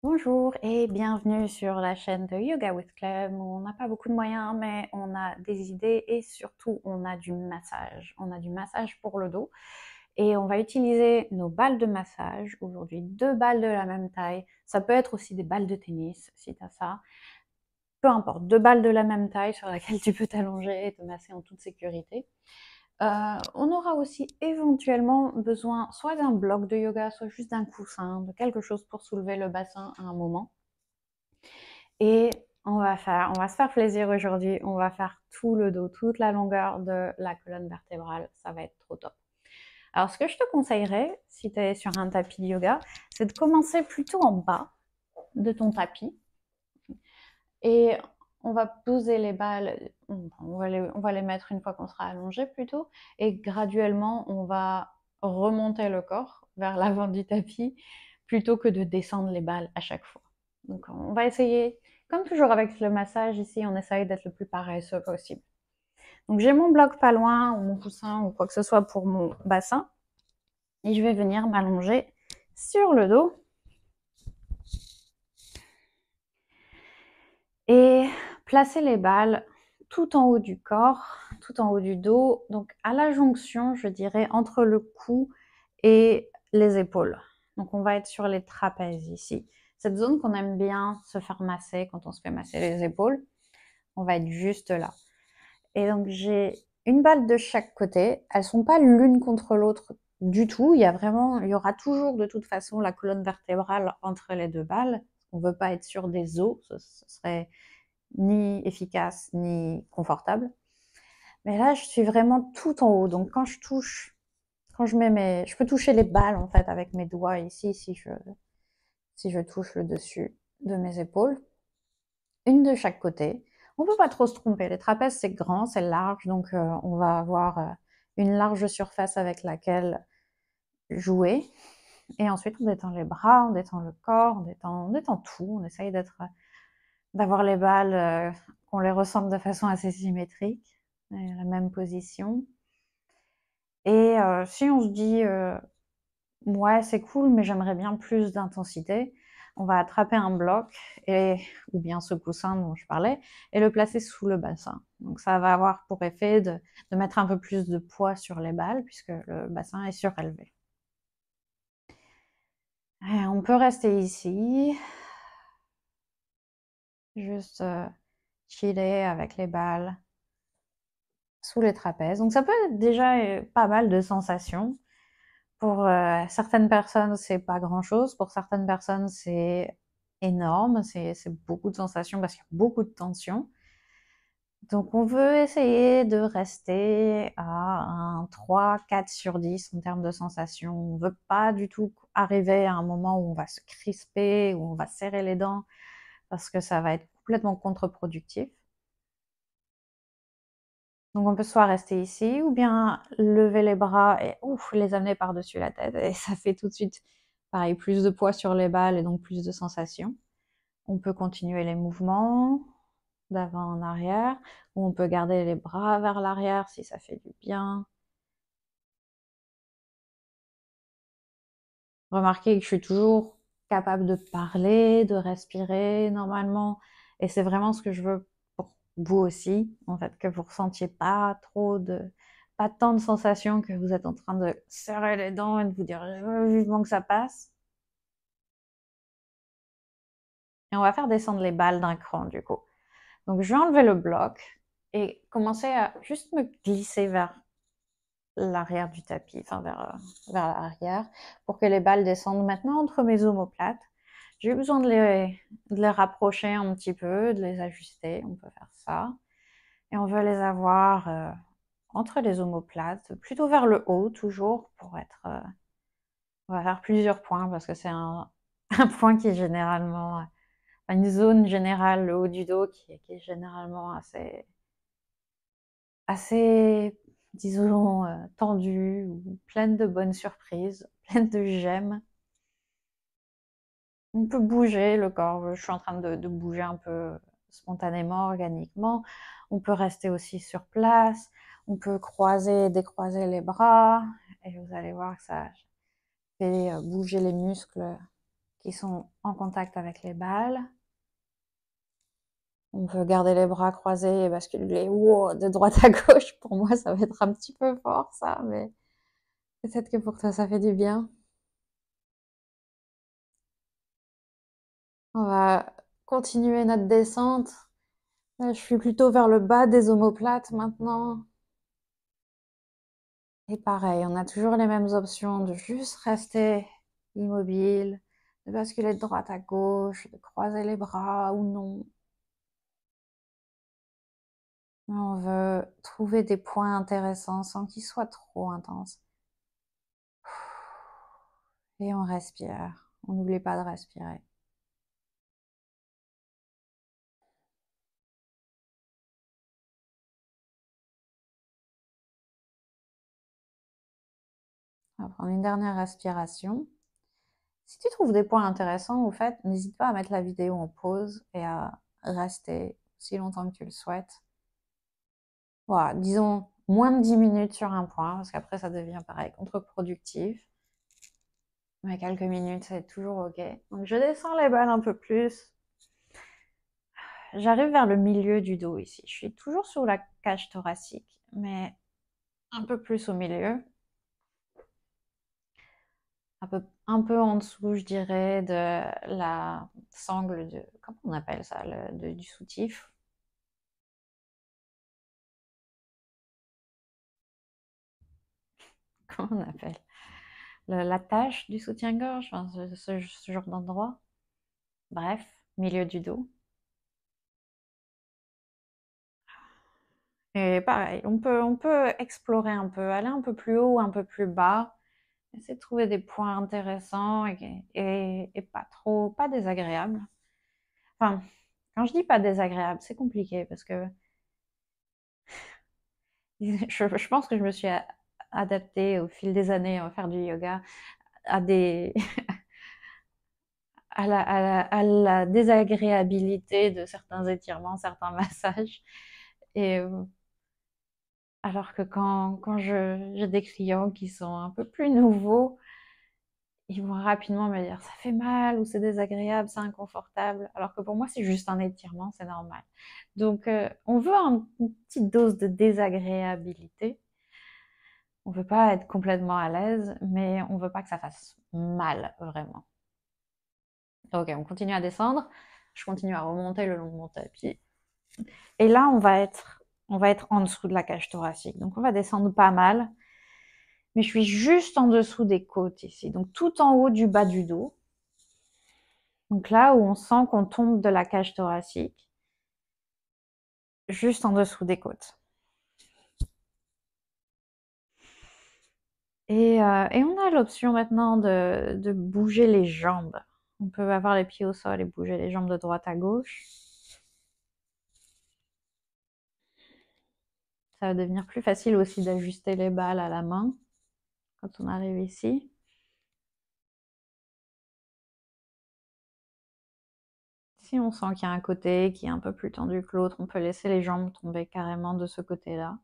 Bonjour et bienvenue sur la chaîne de Yoga with Clem où on n'a pas beaucoup de moyens mais on a des idées et surtout on a du massage. On a du massage pour le dos et on va utiliser nos balles de massage. Aujourd'hui, 2 balles de la même taille. Ça peut être aussi des balles de tennis si tu as ça. Peu importe, 2 balles de la même taille sur laquelle tu peux t'allonger et te masser en toute sécurité. On aura aussi éventuellement besoin soit d'un bloc de yoga, soit juste d'un coussin, de quelque chose pour soulever le bassin à un moment. Et on va se faire plaisir aujourd'hui. On va faire tout le dos, toute la longueur de la colonne vertébrale. Ça va être trop top. Alors, ce que je te conseillerais, si tu es sur un tapis de yoga, c'est de commencer plutôt en bas de ton tapis. Et on va poser les balles, on va les mettre une fois qu'on sera allongé plutôt. Et graduellement, on va remonter le corps vers l'avant du tapis plutôt que de descendre les balles à chaque fois. Donc, on va essayer, comme toujours avec le massage ici, on essaye d'être le plus paresseux possible. Donc, j'ai mon bloc pas loin, ou mon coussin, ou quoi que ce soit pour mon bassin. Et je vais venir m'allonger sur le dos. Et placer les balles tout en haut du corps, tout en haut du dos, donc à la jonction, je dirais, entre le cou et les épaules. Donc on va être sur les trapèzes ici. Cette zone qu'on aime bien se faire masser quand on se fait masser les épaules, on va être juste là. Et donc j'ai une balle de chaque côté. Elles sont pas l'une contre l'autre du tout. Il y aura toujours de toute façon la colonne vertébrale entre les deux balles. On veut pas être sur des os, ce serait ni efficace ni confortable. Mais là, je suis vraiment tout en haut. Donc quand je touche, quand je mets je peux toucher les balles en fait avec mes doigts ici si je touche le dessus de mes épaules. Une de chaque côté. On peut pas trop se tromper. Les trapèzes, c'est grand, c'est large, donc on va avoir une large surface avec laquelle jouer. Et ensuite, on détend les bras, on détend le corps, on détend tout. On essaye d'avoir les balles, qu'on les ressemble de façon assez symétrique, la même position. Et si on se dit, ouais, c'est cool, mais j'aimerais bien plus d'intensité, on va attraper un bloc, ou bien ce coussin dont je parlais, et le placer sous le bassin. Donc ça va avoir pour effet de mettre un peu plus de poids sur les balles, puisque le bassin est surélevé. Et on peut rester ici, juste chiller avec les balles sous les trapèzes. Donc ça peut être déjà pas mal de sensations. Pour certaines personnes, c'est pas grand-chose. Pour certaines personnes, c'est énorme. C'est beaucoup de sensations parce qu'il y a beaucoup de tension. Donc on veut essayer de rester à un 3, 4 sur 10 en termes de sensations. On veut pas du tout arriver à un moment où on va se crisper, où on va serrer les dents, parce que ça va être complètement contre-productif. Donc on peut soit rester ici, ou bien lever les bras et ouf, les amener par-dessus la tête. Et ça fait tout de suite, pareil, plus de poids sur les balles et donc plus de sensations. On peut continuer les mouvements d'avant en arrière, ou on peut garder les bras vers l'arrière si ça fait du bien. Remarquez que je suis toujours capable de parler, de respirer normalement. Et c'est vraiment ce que je veux pour vous aussi, en fait, que vous ressentiez pas tant de sensations que vous êtes en train de serrer les dents et de vous dire je veux vivement que ça passe. Et on va faire descendre les balles d'un cran du coup. Donc je vais enlever le bloc et commencer à juste me glisser vers l'arrière du tapis, enfin vers l'arrière, pour que les balles descendent maintenant entre mes omoplates. J'ai besoin de les rapprocher un petit peu, de les ajuster, on peut faire ça. Et on veut les avoir entre les omoplates, plutôt vers le haut toujours, pour être... on va faire plusieurs points, parce que c'est un point qui est généralement... une zone générale, le haut du dos, qui est généralement assez disons, tendue, ou pleine de bonnes surprises, pleine de j'aime. On peut bouger le corps, je suis en train de bouger un peu spontanément, organiquement. On peut rester aussi sur place, on peut croiser, décroiser les bras, et vous allez voir que ça fait bouger les muscles qui sont en contact avec les balles. On peut garder les bras croisés et basculer de droite à gauche. Pour moi, ça va être un petit peu fort, ça, mais peut-être que pour toi, ça fait du bien. On va continuer notre descente. Là, je suis plutôt vers le bas des omoplates maintenant. Et pareil, on a toujours les mêmes options de juste rester immobile, de basculer de droite à gauche, de croiser les bras ou non. On veut trouver des points intéressants sans qu'ils soient trop intenses. Et on respire. On n'oublie pas de respirer. On va prendre une dernière respiration. Si tu trouves des points intéressants, au fait, n'hésite pas à mettre la vidéo en pause et à rester aussi longtemps que tu le souhaites. Voilà, disons moins de 10 minutes sur un point, parce qu'après ça devient pareil, contre-productif. Mais quelques minutes, c'est toujours ok. Donc je descends les balles un peu plus. J'arrive vers le milieu du dos ici. Je suis toujours sur la cage thoracique, mais un peu plus au milieu. Un peu en dessous, je dirais, de la sangle de... Comment on appelle ça, du soutif? Comment on appelle? L'attache du soutien-gorge, enfin, ce genre d'endroit. Bref, milieu du dos. Et pareil, on peut explorer un peu, aller un peu plus haut, un peu plus bas, essayer de trouver des points intéressants et pas trop, pas désagréables. Enfin, quand je dis pas désagréable, c'est compliqué parce que je pense que je me suis adaptée au fil des années à faire du yoga à des à la désagréabilité de certains étirements, certains massages. Et alors que quand j'ai des clients qui sont un peu plus nouveaux, ils vont rapidement me dire ça fait mal ou c'est désagréable, c'est inconfortable. Alors que pour moi, c'est juste un étirement, c'est normal. Donc, on veut une petite dose de désagréabilité. On veut pas être complètement à l'aise, mais on veut pas que ça fasse mal, vraiment. Ok, on continue à descendre. Je continue à remonter le long de mon tapis. Et là, on va être en dessous de la cage thoracique. Donc, on va descendre pas mal. Mais je suis juste en dessous des côtes ici. Donc, tout en haut du bas du dos. Donc là où on sent qu'on tombe de la cage thoracique. Juste en dessous des côtes. Et on a l'option maintenant de bouger les jambes. On peut avoir les pieds au sol et bouger les jambes de droite à gauche. Ça va devenir plus facile aussi d'ajuster les balles à la main quand on arrive ici. Si on sent qu'il y a un côté qui est un peu plus tendu que l'autre, on peut laisser les jambes tomber carrément de ce côté-là.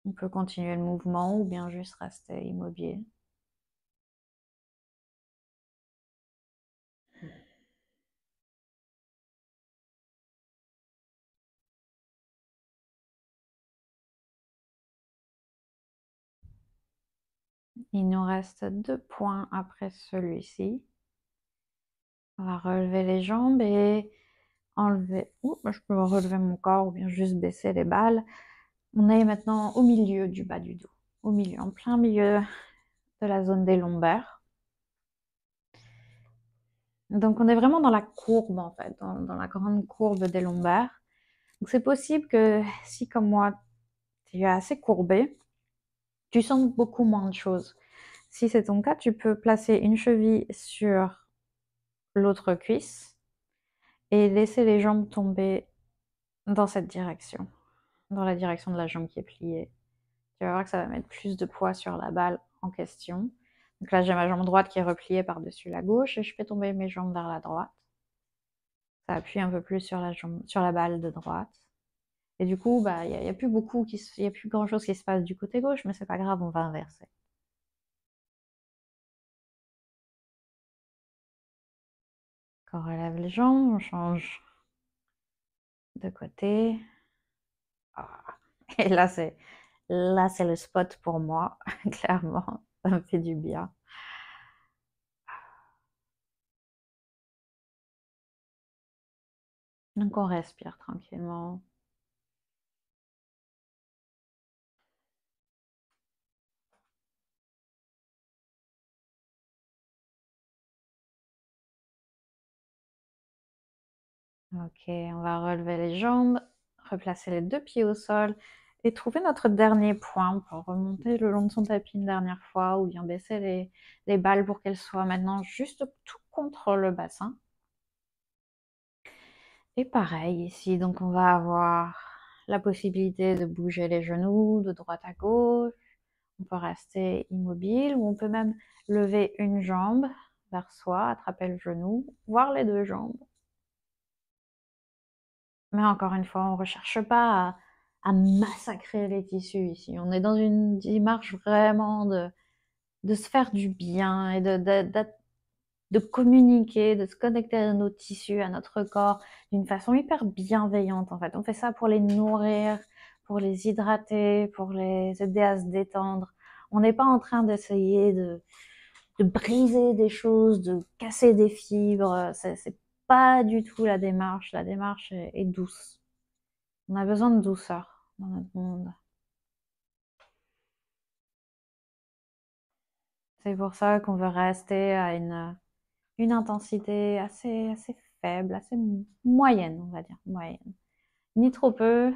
On peut continuer le mouvement ou bien juste rester immobile. Il nous reste 2 points après celui-ci. On va relever les jambes et enlever... je peux relever mon corps ou bien juste baisser les balles. On est maintenant au milieu du bas du dos. Au milieu, en plein milieu de la zone des lombaires. Donc on est vraiment dans la courbe en fait, dans la grande courbe des lombaires. Donc c'est possible que si comme moi, tu es assez courbé, tu sens beaucoup moins de choses. Si c'est ton cas, tu peux placer une cheville sur l'autre cuisse et laisser les jambes tomber dans cette direction, dans la direction de la jambe qui est pliée. Tu vas voir que ça va mettre plus de poids sur la balle en question. Donc là, j'ai ma jambe droite qui est repliée par-dessus la gauche et je fais tomber mes jambes vers la droite. Ça appuie un peu plus sur la balle de droite. Et du coup, il y a plus grand chose qui se passe du côté gauche, mais c'est pas grave, on va inverser. On relève les jambes, on change de côté. Ah. Et là, c'est le spot pour moi, clairement. Ça me fait du bien. Donc, on respire tranquillement. Ok, on va relever les jambes, replacer les deux pieds au sol et trouver notre dernier point pour remonter le long de son tapis une dernière fois ou bien baisser les balles pour qu'elles soient maintenant juste tout contre le bassin. Et pareil ici, donc on va avoir la possibilité de bouger les genoux de droite à gauche. On peut rester immobile ou on peut même lever une jambe vers soi, attraper le genou, voir les deux jambes. Mais encore une fois, on ne recherche pas à massacrer les tissus ici. On est dans une démarche vraiment de se faire du bien et de communiquer, de se connecter à nos tissus, à notre corps d'une façon hyper bienveillante en fait. On fait ça pour les nourrir, pour les hydrater, pour les aider à se détendre. On n'est pas en train d'essayer de briser des choses, de casser des fibres. C'est pas du tout la démarche. La démarche est douce. On a besoin de douceur dans notre monde. C'est pour ça qu'on veut rester à une intensité assez faible, assez moyenne, on va dire, moyenne. Ni trop peu,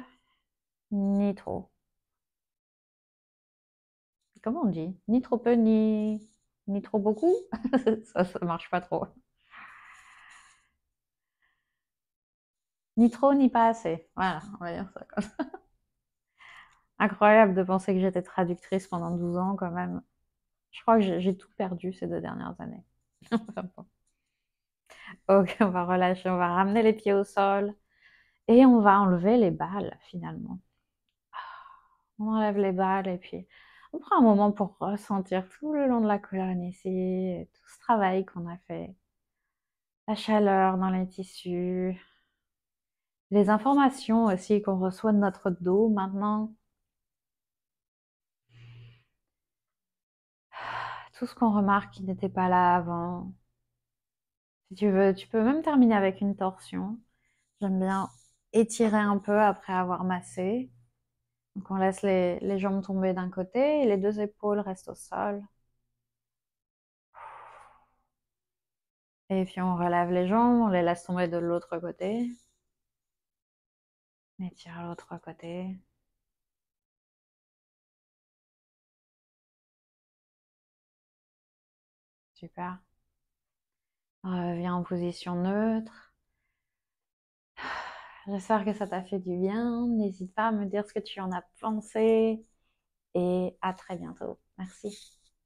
ni trop. Comment on dit? Ni trop peu, ni trop beaucoup? Ça marche pas trop. Ni trop, ni pas assez. Voilà, on va dire ça comme ça. Incroyable de penser que j'étais traductrice pendant 12 ans quand même. Je crois que j'ai tout perdu ces 2 dernières années. Ok, on va relâcher, on va ramener les pieds au sol et on va enlever les balles finalement. On enlève les balles et puis on prend un moment pour ressentir tout le long de la colonne ici, tout ce travail qu'on a fait. La chaleur dans les tissus, les informations aussi qu'on reçoit de notre dos maintenant. Tout ce qu'on remarque qui n'était pas là avant. Si tu veux, tu peux même terminer avec une torsion. J'aime bien étirer un peu après avoir massé. Donc on laisse les jambes tomber d'un côté et les deux épaules restent au sol. Et puis on relève les jambes, on les laisse tomber de l'autre côté. On étire l'autre côté. Super. Reviens en position neutre. J'espère que ça t'a fait du bien. N'hésite pas à me dire ce que tu en as pensé. Et à très bientôt. Merci.